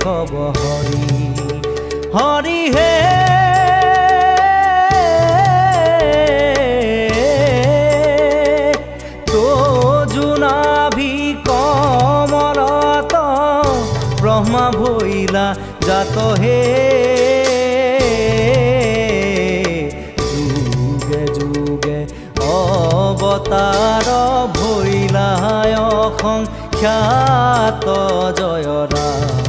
হব হৰি হৰি হে তো জোনাভি কমলত ব্ৰহ্মা ভৈলা জাত হে যুগে যুগে অৱতাৰ ভৈলা অসংখ্যাত জয় ৰাম